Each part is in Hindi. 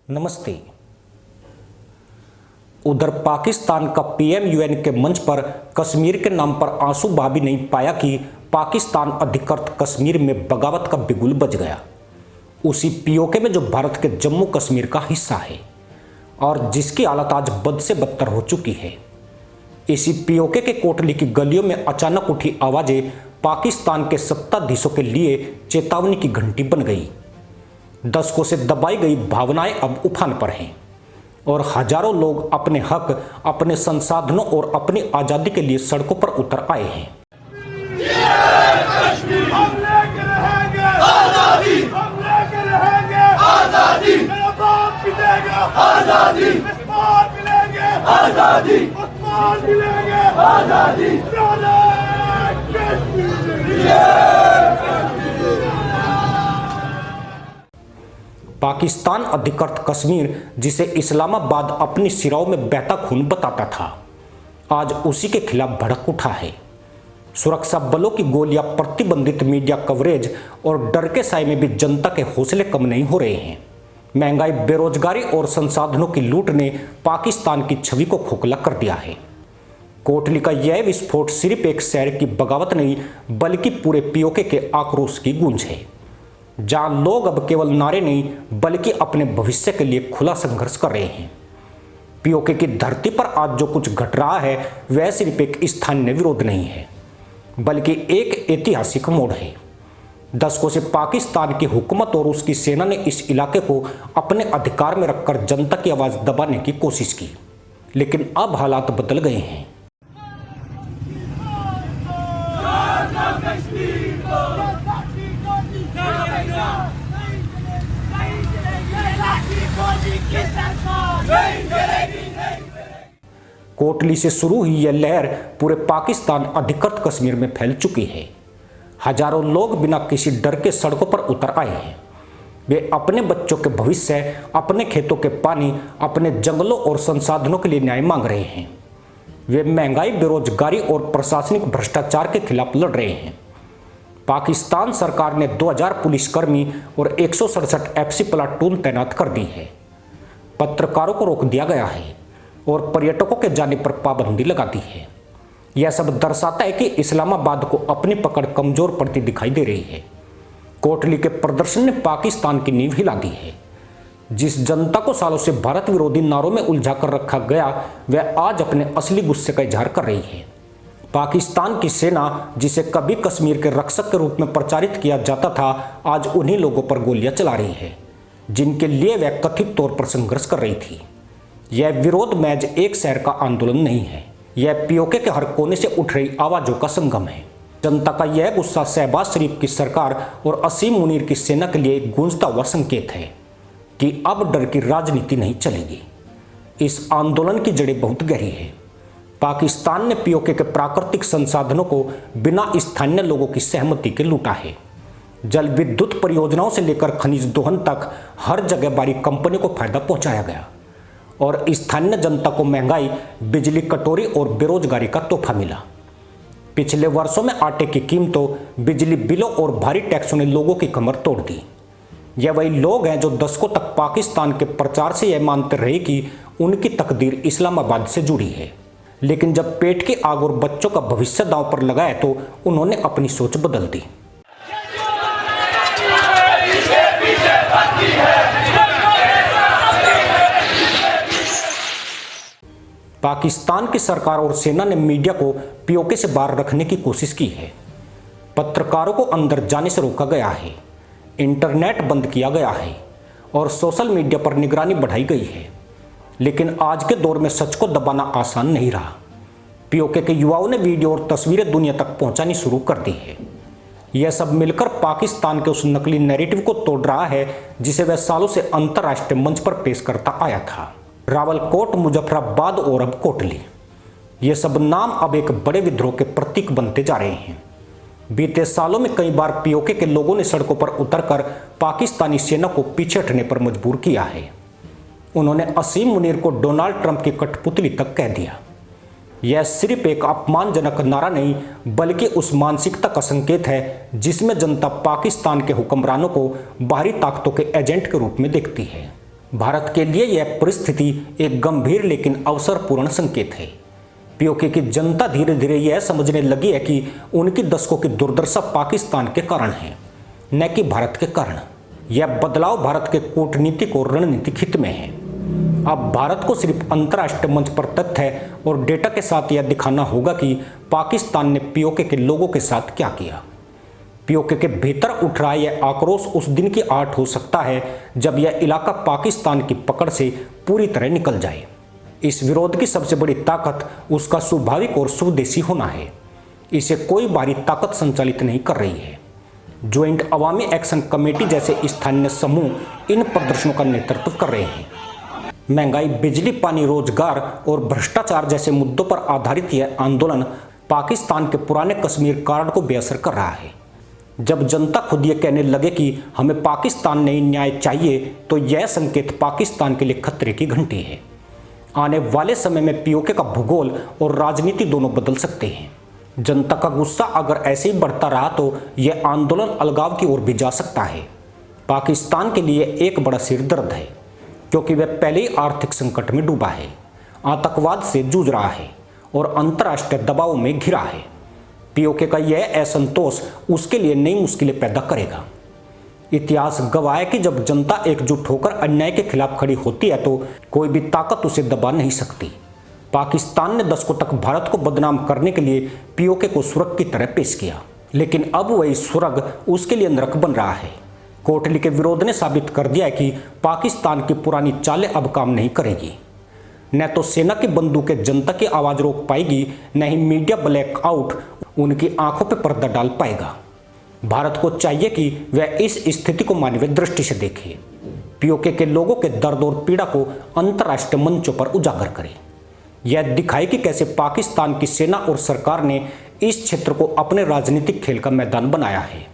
नमस्ते। उधर पाकिस्तान का पीएम यूएन के मंच पर कश्मीर के नाम पर आंसू बहा भी नहीं पाया कि पाकिस्तान अधिकृत कश्मीर में बगावत का बिगुल बज गया। उसी पीओके में जो भारत के जम्मू कश्मीर का हिस्सा है और जिसकी हालत आज बद से बदतर हो चुकी है। इसी पीओके के कोटली की गलियों में अचानक उठी आवाजें पाकिस्तान के सत्ताधीशों के लिए चेतावनी की घंटी बन गई। दशकों से दबाई गई भावनाएं अब उफान पर हैं और हजारों लोग अपने हक, अपने संसाधनों और अपनी आजादी के लिए सड़कों पर उतर आए हैं। पाकिस्तान अधिकृत कश्मीर, जिसे इस्लामाबाद अपनी सिराओं में बहता खून बताता था, आज उसी के खिलाफ भड़क उठा है। सुरक्षा बलों की गोलियां, प्रतिबंधित मीडिया कवरेज और डर के साए में भी जनता के हौसले कम नहीं हो रहे हैं। महंगाई, बेरोजगारी और संसाधनों की लूट ने पाकिस्तान की छवि को खोखला कर दिया है। कोटली का यह विस्फोट सिर्फ एक शहर की बगावत नहीं, बल्कि पूरे पीओके के आक्रोश की गूंज है, जहां लोग अब केवल नारे नहीं बल्कि अपने भविष्य के लिए खुला संघर्ष कर रहे हैं। पीओके की धरती पर आज जो कुछ घट रहा है वह सिर्फ एक स्थानीय विरोध नहीं है, बल्कि एक ऐतिहासिक मोड़ है। दशकों से पाकिस्तान की हुकूमत और उसकी सेना ने इस इलाके को अपने अधिकार में रखकर जनता की आवाज दबाने की कोशिश की, लेकिन अब हालात बदल गए हैं। कोटली से शुरू हुई यह लहर पूरे पाकिस्तान अधिकृत कश्मीर में फैल चुकी है। हजारों लोग बिना किसी डर के सड़कों पर उतर आए हैं। वे अपने बच्चों के भविष्य, अपने खेतों के पानी, अपने जंगलों और संसाधनों के लिए न्याय मांग रहे हैं। वे महंगाई, बेरोजगारी और प्रशासनिक भ्रष्टाचार के खिलाफ लड़ रहे हैं। पाकिस्तान सरकार ने 2000 पुलिसकर्मी और 167 एफसी प्लाटून तैनात कर दी है। पत्रकारों को रोक दिया गया है और पर्यटकों के जाने पर पाबंदी लगा दी है। यह सब दर्शाता है कि इस्लामाबाद को अपनी पकड़ कमजोर पड़ती दिखाई दे रही है। कोटली के प्रदर्शन ने पाकिस्तान की नींव हिला दी है। जिस जनता को सालों से भारत विरोधी नारों में उलझा कर रखा गया, वह आज अपने असली गुस्से का इजहार कर रही है। पाकिस्तान की सेना, जिसे कभी कश्मीर के रक्षक के रूप में प्रचारित किया जाता था, आज उन्हीं लोगों पर गोलियां चला रही है जिनके लिए वह कथित तौर पर संघर्ष कर रही थी। यह विरोध महज एक शहर का आंदोलन नहीं है, यह पीओके के हर कोने से उठ रही आवाजों का संगम है। जनता का यह गुस्सा शहबाज शरीफ की सरकार और असीम मुनीर की सेना के लिए गूंजता हुआ संकेत है कि अब डर की राजनीति नहीं चलेगी। इस आंदोलन की जड़ें बहुत गहरी है। पाकिस्तान ने पीओके के प्राकृतिक संसाधनों को बिना स्थानीय लोगों की सहमति के लूटा है। जल विद्युत परियोजनाओं से लेकर खनिज दोहन तक हर जगह बड़ी कंपनियों को फायदा पहुंचाया गया और स्थानीय जनता को महंगाई, बिजली कटौती और बेरोजगारी का तोहफा मिला। पिछले वर्षों में आटे की कीमतों, बिजली बिलों और भारी टैक्सों ने लोगों की कमर तोड़ दी। यह वही लोग हैं जो दशकों तक पाकिस्तान के प्रचार से यह मानते रहे कि उनकी तकदीर इस्लामाबाद से जुड़ी है, लेकिन जब पेट की आग और बच्चों का भविष्य दांव पर लगाया तो उन्होंने अपनी सोच बदल दी। पाकिस्तान की सरकार और सेना ने मीडिया को पीओके से बाहर रखने की कोशिश की है। पत्रकारों को अंदर जाने से रोका गया है, इंटरनेट बंद किया गया है और सोशल मीडिया पर निगरानी बढ़ाई गई है। लेकिन आज के दौर में सच को दबाना आसान नहीं रहा। पीओके के युवाओं ने वीडियो और तस्वीरें दुनिया तक पहुंचानी शुरू कर दी है। यह सब मिलकर पाकिस्तान के उस नकली नैरेटिव को तोड़ रहा है जिसे वह सालों से अंतर्राष्ट्रीय मंच पर पेश करता आया था। रावलकोट, मुजफ्फराबाद और अब कोटली, ये सब नाम अब एक बड़े विद्रोह के प्रतीक बनते जा रहे हैं। बीते सालों में कई बार पीओके के लोगों ने सड़कों पर उतरकर पाकिस्तानी सेना को पीछे हटने पर मजबूर किया है। उन्होंने असीम मुनीर को डोनाल्ड ट्रंप की कठपुतली तक कह दिया। यह सिर्फ एक अपमानजनक नारा नहीं बल्कि उस मानसिकता का संकेत है जिसमें जनता पाकिस्तान के हुक्मरानों को बाहरी ताकतों के एजेंट के रूप में देखती है। भारत के लिए यह परिस्थिति एक गंभीर लेकिन अवसरपूर्ण संकेत है। पीओके की जनता धीरे धीरे यह समझने लगी है कि उनकी दशकों की दुर्दशा पाकिस्तान के कारण है, न कि भारत के कारण। यह बदलाव भारत के कूटनीतिक और रणनीतिक हित में है। अब भारत को सिर्फ अंतर्राष्ट्रीय मंच पर तथ्य और डेटा के साथ यह दिखाना होगा कि पाकिस्तान ने पीओके के लोगों के साथ क्या किया। पीओके के भीतर उठ रहा यह आक्रोश उस दिन की आड़ हो सकता है जब यह इलाका पाकिस्तान की पकड़ से पूरी तरह निकल जाए। इस विरोध की सबसे बड़ी ताकत उसका स्वाभाविक और स्वदेशी होना है। इसे कोई बाहरी ताकत संचालित नहीं कर रही है। ज्वाइंट अवामी एक्शन कमेटी जैसे स्थानीय समूह इन प्रदर्शनों का नेतृत्व कर रहे हैं। महंगाई, बिजली, पानी, रोजगार और भ्रष्टाचार जैसे मुद्दों पर आधारित यह आंदोलन पाकिस्तान के पुराने कश्मीर कार्ड को बेअसर कर रहा है। जब जनता खुद ये कहने लगे कि हमें पाकिस्तान नहीं न्याय चाहिए, तो यह संकेत पाकिस्तान के लिए खतरे की घंटी है। आने वाले समय में पीओके का भूगोल और राजनीति दोनों बदल सकते हैं। जनता का गुस्सा अगर ऐसे ही बढ़ता रहा तो यह आंदोलन अलगाव की ओर भी जा सकता है। पाकिस्तान के लिए एक बड़ा सिरदर्द है, क्योंकि वह पहले ही आर्थिक संकट में डूबा है, आतंकवाद से जूझ रहा है और अंतर्राष्ट्रीय दबाव में घिरा है। पीओके का यह असंतोष उसके लिए नई मुश्किलें पैदा करेगा। इतिहास गवाह है कि जब जनता एकजुट होकर अन्याय के खिलाफ खड़ी होती है तो कोई भी ताकत उसे दबा नहीं सकती। पाकिस्तान ने दशकों तक भारत को बदनाम करने के लिए पीओके को स्वर्ग की तरह पेश किया, लेकिन अब वही स्वर्ग उसके लिए नरक बन रहा है। कोटली के विरोध ने साबित कर दिया है कि पाकिस्तान की पुरानी चालें अब काम नहीं करेगी। न तो सेना की बंदूकें जनता की आवाज रोक पाएगी, न ही मीडिया ब्लैकआउट उनकी आंखों पर पर्दा डाल पाएगा। भारत को चाहिए कि वह इस स्थिति को मानवीय दृष्टि से देखे, पीओके के लोगों के दर्द और पीड़ा को अंतर्राष्ट्रीय मंचों पर उजागर करे। यह दिखाए कि कैसे पाकिस्तान की सेना और सरकार ने इस क्षेत्र को अपने राजनीतिक खेल का मैदान बनाया है।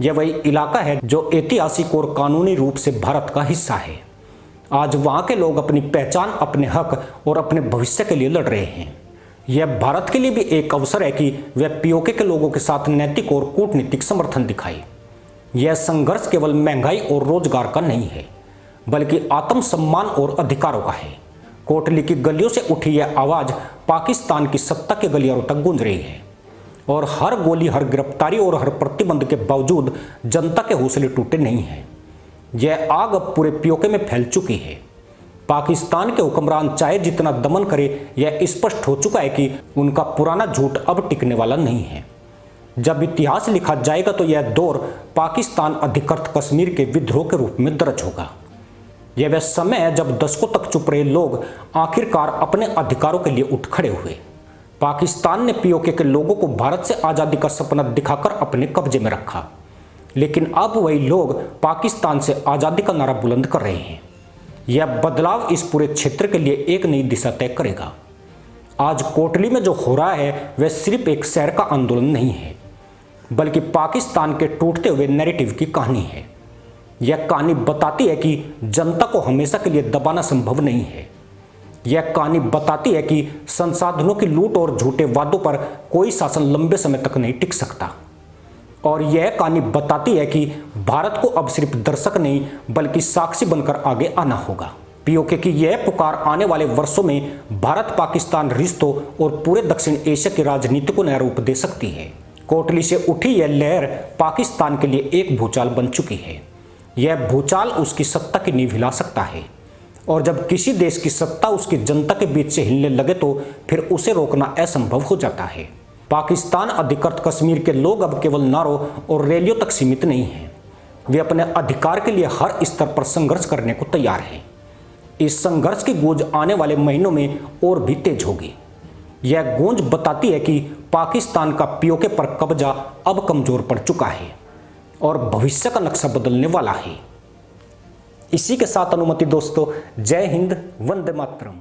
यह वही इलाका है जो ऐतिहासिक और कानूनी रूप से भारत का हिस्सा है। आज वहां के लोग अपनी पहचान, अपने हक और अपने भविष्य के लिए लड़ रहे हैं। यह भारत के लिए भी एक अवसर है कि वह पीओके के लोगों के साथ नैतिक और कूटनीतिक समर्थन दिखाए। यह संघर्ष केवल महंगाई और रोजगार का नहीं है, बल्कि आत्मसम्मान और अधिकारों का है। कोटली की गलियों से उठी यह आवाज पाकिस्तान की सत्ता के गलियारों तक गूंज रही है, और हर गोली, हर गिरफ्तारी और हर प्रतिबंध के बावजूद जनता के हौसले टूटे नहीं हैं। यह आग अब पूरे पीओके में फैल चुकी है। पाकिस्तान के हुक्मरान चाहे जितना दमन करे, यह स्पष्ट हो चुका है कि उनका पुराना झूठ अब टिकने वाला नहीं है। जब इतिहास लिखा जाएगा तो यह दौर पाकिस्तान अधिकृत कश्मीर के विद्रोह के रूप में दर्ज होगा। यह वह समय है जब दशकों तक चुप रहे लोग आखिरकार अपने अधिकारों के लिए उठ खड़े हुए। पाकिस्तान ने पीओके के लोगों को भारत से आज़ादी का सपना दिखाकर अपने कब्जे में रखा, लेकिन अब वही लोग पाकिस्तान से आज़ादी का नारा बुलंद कर रहे हैं। यह बदलाव इस पूरे क्षेत्र के लिए एक नई दिशा तय करेगा। आज कोटली में जो हो रहा है वह सिर्फ एक शहर का आंदोलन नहीं है, बल्कि पाकिस्तान के टूटते हुए नैरेटिव की कहानी है। यह कहानी बताती है कि जनता को हमेशा के लिए दबाना संभव नहीं है। यह कहानी बताती है कि संसाधनों की लूट और झूठे वादों पर कोई शासन लंबे समय तक नहीं टिक सकता। और यह कहानी बताती है कि भारत को अब सिर्फ दर्शक नहीं बल्कि साक्षी बनकर आगे आना होगा। पीओके की यह पुकार आने वाले वर्षों में भारत पाकिस्तान रिश्तों और पूरे दक्षिण एशिया की राजनीति को नया रूप दे सकती है। कोटली से उठी यह लहर पाकिस्तान के लिए एक भूचाल बन चुकी है। यह भूचाल उसकी सत्ता की नींव हिला सकता है, और जब किसी देश की सत्ता उसकी जनता के बीच से हिलने लगे तो फिर उसे रोकना असंभव हो जाता है। पाकिस्तान अधिकृत कश्मीर के लोग अब केवल नारों और रैलियों तक सीमित नहीं हैं। वे अपने अधिकार के लिए हर स्तर पर संघर्ष करने को तैयार हैं। इस संघर्ष की गूंज आने वाले महीनों में और भी तेज होगी। यह गूंज बताती है कि पाकिस्तान का पीओके पर कब्जा अब कमजोर पड़ चुका है और भविष्य का नक्शा बदलने वाला है। इसी के साथ अनुमति दोस्तों, जय हिंद, वंदे मातरम।